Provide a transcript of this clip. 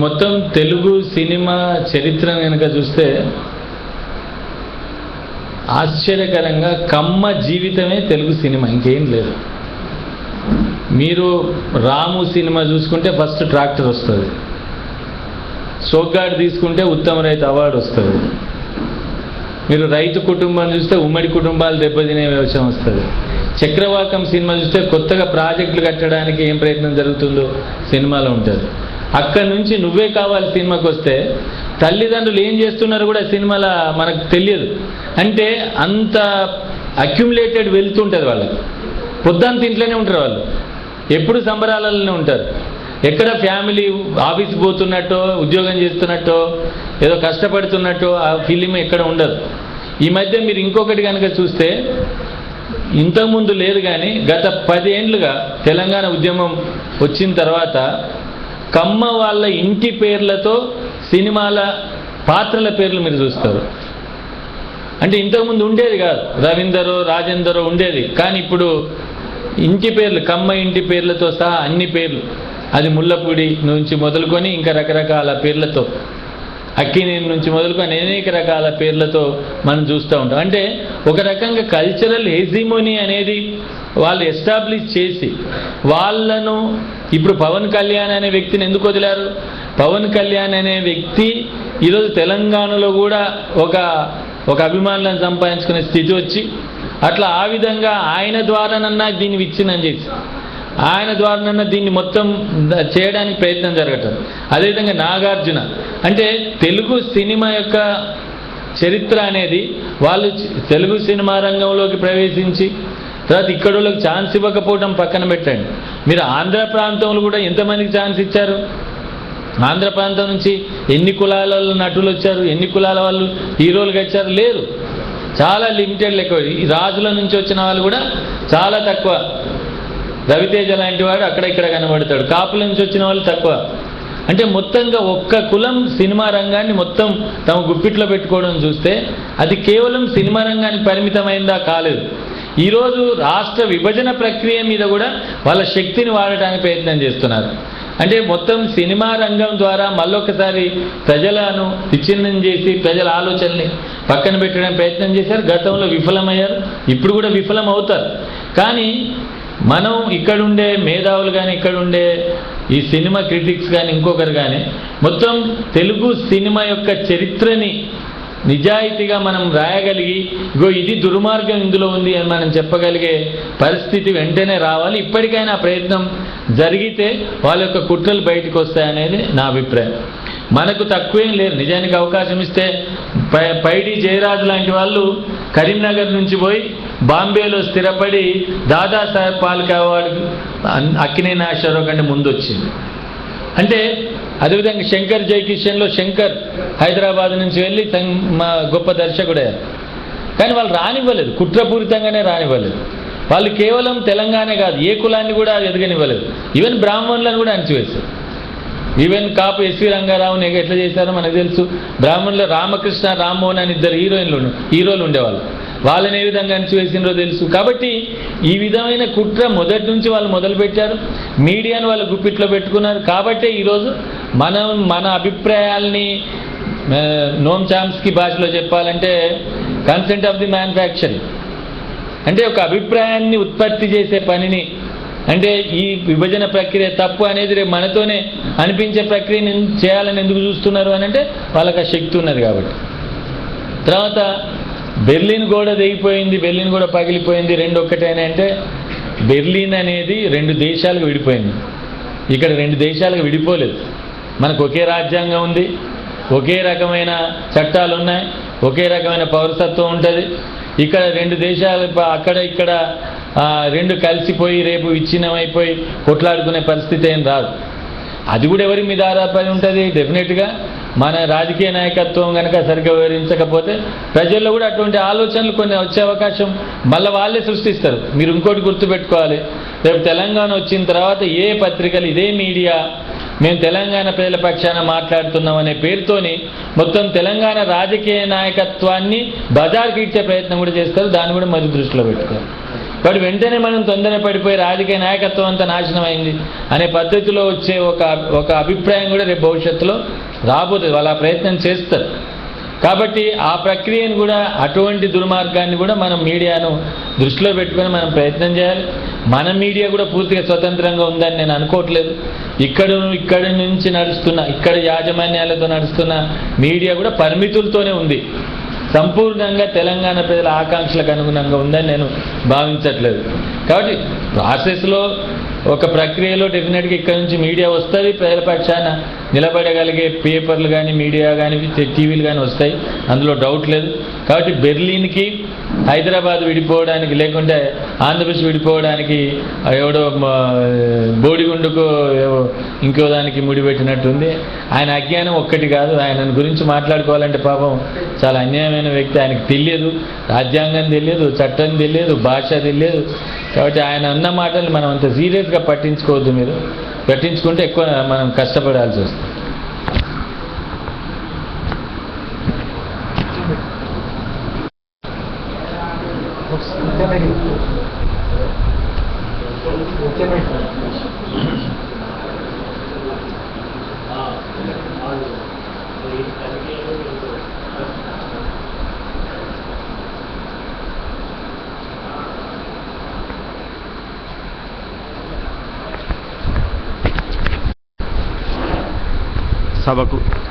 మొత్తం తెలుగు సినిమా చరిత్ర కనుక చూస్తే ఆశ్చర్యకరంగా కమ్మ జీవితమే తెలుగు సినిమా, ఇంకేం లేదు. మీరు రాము సినిమా చూసుకుంటే ఫస్ట్ ట్రాక్టర్ వస్తుంది, సోగ్గాడు తీసుకుంటే ఉత్తమ రైతు అవార్డు వస్తుంది, మీరు రైతు కుటుంబం చూస్తే ఉమ్మడి కుటుంబాలు దెబ్బతినే వ్యవసాయం వస్తుంది, చక్రవాకం సినిమా చూస్తే కొత్తగా ప్రాజెక్టులు కట్టడానికి ఏం ప్రయత్నం జరుగుతుందో సినిమాలో ఉంటుంది. అక్కడి నుంచి నువ్వే కావాలి సినిమాకి వస్తే తల్లిదండ్రులు ఏం చేస్తున్నారో కూడా సినిమాలో మనకు తెలియదు. అంటే అంత అక్యుములేటెడ్ వెళ్తుంటుంది వాళ్ళకి. పొద్దున్న ఇంట్లోనే ఉంటారు వాళ్ళు, ఎప్పుడు సంబరాలలోనే ఉంటారు. ఎక్కడ ఫ్యామిలీ ఆఫీస్ పోతున్నట్టో ఉద్యోగం చేస్తున్నట్టో ఏదో కష్టపడుతున్నట్టో ఆ ఫీలింగ్ ఎక్కడ ఉండదు. ఈ మధ్య మీరు ఇంకొకటి కనుక చూస్తే ఇంతకుముందు లేదు కానీ గత 10 ఏళ్ళుగా తెలంగాణ ఉద్యమం వచ్చిన తర్వాత కమ్మ వాళ్ళ ఇంటి పేర్లతో సినిమాల పాత్రల పేర్లు మీరు చూస్తారు. అంటే ఇంతకుముందు ఉండేది కాదు, రవీందరో రాజేందరో ఉండేది, కానీ ఇప్పుడు ఇంటి పేర్లు కమ్మ ఇంటి పేర్లతో సహా అన్ని పేర్లు, అది ముల్లపూడి నుంచి మొదలుకొని ఇంకా రకరకాల పేర్లతో, అక్కినేని నుంచి మొదలుకొని అనేక రకాల పేర్లతో మనం చూస్తూ ఉంటాం. అంటే ఒక రకంగా కల్చరల్ హెజిమోనీ అనేది వాళ్ళు ఎస్టాబ్లిష్ చేసి వాళ్ళను ఇప్పుడు పవన్ కళ్యాణ్ అనే వ్యక్తిని ఎందుకు వదిలారు? పవన్ కళ్యాణ్ అనే వ్యక్తి ఈరోజు తెలంగాణలో కూడా ఒక అభిమానులను సంపాదించుకునే స్థితి వచ్చి అట్లా ఆ విధంగా ఆయన ద్వారానన్నా దీన్ని విచ్ఛిన్నం చేసి ఆయన ద్వారానన్నా దీన్ని మొత్తం చేయడానికి ప్రయత్నం జరగటం. అదేవిధంగా నాగార్జున అంటే తెలుగు సినిమా యొక్క చరిత్ర అనేది వాళ్ళు తెలుగు సినిమా రంగంలోకి ప్రవేశించి తర్వాత ఇక్కడ వాళ్ళకి ఛాన్స్ ఇవ్వకపోవడం పక్కన పెట్టండి, మీరు ఆంధ్ర ప్రాంతంలో కూడా ఎంతమందికి ఛాన్స్ ఇచ్చారు? ఆంధ్ర ప్రాంతం నుంచి ఎన్ని కులాల నటులు వచ్చారు, ఎన్ని కులాల వాళ్ళు హీరోలుగా వచ్చారు? లేరు, చాలా లిమిటెడ్ లెక్క. ఈ రాజుల నుంచి వచ్చిన వాళ్ళు కూడా చాలా తక్కువ. రవితేజ లాంటి వాడు అక్కడ ఇక్కడ కనబడతాడు, కాపుల నుంచి వచ్చిన వాళ్ళు తక్కువ. అంటే మొత్తంగా ఒక్క కులం సినిమా రంగాన్ని మొత్తం తమ గుప్పిట్లో పెట్టుకోవడం చూస్తే అది కేవలం సినిమా రంగానికి పరిమితమైందా? కాలేదు. ఈరోజు రాష్ట్ర విభజన ప్రక్రియ మీద కూడా వాళ్ళ శక్తిని వాడటానికి ప్రయత్నం చేస్తున్నారు. అంటే మొత్తం సినిమా రంగం ద్వారా మళ్ళొకసారి ప్రజలను విచ్ఛిన్నం చేసి ప్రజల ఆలోచనల్ని పక్కన పెట్టడానికి ప్రయత్నం చేశారు. గతంలో విఫలమయ్యారు, ఇప్పుడు కూడా విఫలం అవుతారు. కానీ మనం ఇక్కడుండే మేధావులు కానీ ఇక్కడుండే ఈ సినిమా క్రిటిక్స్ కానీ ఇంకొకరు కానీ మొత్తం తెలుగు సినిమా యొక్క చరిత్రని నిజాయితీగా మనం రాయగలిగి ఇగో ఇది దుర్మార్గం ఇందులో ఉంది అని మనం చెప్పగలిగే పరిస్థితి వెంటనే రావాలి. ఇప్పటికైనా ప్రయత్నం జరిగితే వాళ్ళ యొక్క కుట్రలు బయటకు వస్తాయనేది నా అభిప్రాయం. మనకు తక్కువేం లేరు, నిజానికి అవకాశం ఇస్తే పైడి జయరాజు లాంటి వాళ్ళు కరీంనగర్ నుంచి పోయి బాంబేలో స్థిరపడి దాదాసాహెబ్ ఫాల్కే అవార్డు అక్కినేని నాగేశ్వరరావు కంటే ముందు వచ్చింది. అంటే అదేవిధంగా శంకర్ జయకిషన్లో శంకర్ హైదరాబాద్ నుంచి వెళ్ళి మా గొప్ప దర్శకుడయ్యారు. కానీ వాళ్ళు రానివ్వలేదు, కుట్రపూరితంగానే రానివ్వలేదు. వాళ్ళు కేవలం తెలంగాణ కాదు ఏ కులాన్ని కూడా ఎదగనివ్వలేదు. ఈవెన్ బ్రాహ్మణులను కూడా అణచివేశారు. ఈవెన్ కాపు ఎస్వి రంగారావుని ఎట్లా చేశారో మనకు తెలుసు. బ్రాహ్మణులు రామకృష్ణ రామ్మోహన్ అని 2 హీరోలు ఉండేవాళ్ళు, వాళ్ళని ఏ విధంగా అణచివేసినో తెలుసు. కాబట్టి ఈ విధమైన కుట్ర మొదటి నుంచి వాళ్ళు మొదలుపెట్టారు, మీడియాను వాళ్ళు గుప్పిట్లో పెట్టుకున్నారు. కాబట్టే ఈరోజు మన అభిప్రాయాల్ని నోమ్ చామ్స్కీ భాషలో చెప్పాలంటే కన్సెంట్ ఆఫ్ ది మ్యానుఫ్యాక్చరింగ్, అంటే ఒక అభిప్రాయాన్ని ఉత్పత్తి చేసే పనిని, అంటే ఈ విభజన ప్రక్రియ తప్పు అనేది రేపు మనతోనే అనిపించే ప్రక్రియని చేయాలని ఎందుకు చూస్తున్నారు అని అంటే వాళ్ళకి ఆ శక్తి ఉన్నది కాబట్టి. తర్వాత బెర్లిన్ గోడ తెగిపోయింది, బెర్లిన్ గోడ పగిలిపోయింది, 2 ఒక్కటేనా అంటే బెర్లిన్ అనేది 2 దేశాలకు విడిపోయింది. ఇక్కడ 2 దేశాలకు విడిపోలేదు. మనకు ఒకే రాజ్యాంగం ఉంది, ఒకే రకమైన చట్టాలు ఉన్నాయి, ఒకే రకమైన పౌరసత్వం ఉంటుంది. ఇక్కడ 2 దేశాలు అక్కడ ఇక్కడ 2 కలిసిపోయి రేపు విచ్ఛిన్నమైపోయి కొట్లాడుకునే పరిస్థితి ఏం రాదు. అది కూడా ఎవరి మీద ఆధారపడి ఉంటుంది? డెఫినెట్గా మన రాజకీయ నాయకత్వం కనుక సరిగ్గా వివరించకపోతే ప్రజల్లో కూడా అటువంటి ఆలోచనలు కొన్ని వచ్చే అవకాశం మళ్ళీ వాళ్ళే సృష్టిస్తారు. మీరు ఇంకోటి గుర్తుపెట్టుకోవాలి, రేపు తెలంగాణ వచ్చిన తర్వాత ఏ పత్రికలు ఇదే మీడియా మేము తెలంగాణ ప్రజల పక్షాన మాట్లాడుతున్నాం అనే పేరుతోని మొత్తం తెలంగాణ రాజకీయ నాయకత్వాన్ని బజార్కి ఇచ్చే ప్రయత్నం కూడా చేస్తారు. దాన్ని కూడా మరి దృష్టిలో పెట్టుకోవాలి. కాబట్టి వెంటనే మనం తొందరపడిపోయి రాజకీయ నాయకత్వం అంతా నాశనం అయింది అనే పద్ధతిలో వచ్చే ఒక అభిప్రాయం కూడా రేపు భవిష్యత్తులో రాబోతుంది. వాళ్ళు ఆ ప్రయత్నం చేస్తారు. కాబట్టి ఆ ప్రక్రియను కూడా అటువంటి దుర్మార్గాన్ని కూడా మనం మీడియాను దృష్టిలో పెట్టుకొని మనం ప్రయత్నం చేయాలి. మన మీడియా కూడా పూర్తిగా స్వతంత్రంగా ఉందని నేను అనుకోవట్లేదు. ఇక్కడి నుంచి నడుస్తున్న ఇక్కడ యాజమాన్యాలతో నడుస్తున్న మీడియా కూడా పరిమితులతోనే ఉంది. సంపూర్ణంగా తెలంగాణ ప్రజల ఆకాంక్షలకు అనుగుణంగా ఉందని నేను భావించట్లేదు. కాబట్టి ప్రాసెస్లో ఒక ప్రక్రియలో డెఫినెట్గా ఇక్కడ నుంచి మీడియా వస్తుంది, ప్రజల పక్షాన నిలబడగలిగే పేపర్లు కానీ మీడియా కానీ టీవీలు కానీ వస్తాయి, అందులో డౌట్ లేదు. కాబట్టి బెర్లిన్కి హైదరాబాద్ విడిపోవడానికి లేకుంటే ఆంధ్రప్రదేశ్ విడిపోవడానికి ఎవడో బోడిగుండుకు ఇంకో దానికి ముడిపెట్టినట్టుంది. ఆయన అజ్ఞానం ఒక్కటి కాదు. ఆయన గురించి మాట్లాడుకోవాలంటే పాపం చాలా అన్యాయమైన వ్యక్తి. ఆయనకు తెలియదు, రాజ్యాంగం తెలియదు, చట్టం తెలియదు, భాష తెలియదు. కాబట్టి ఆయన అన్న మాటలు మనం అంత సీరియస్గా పట్టించుకోవద్దు. మీరు పట్టించుకుంటే ఎక్కువ మనం కష్టపడాల్సి వస్తుంది. సభకు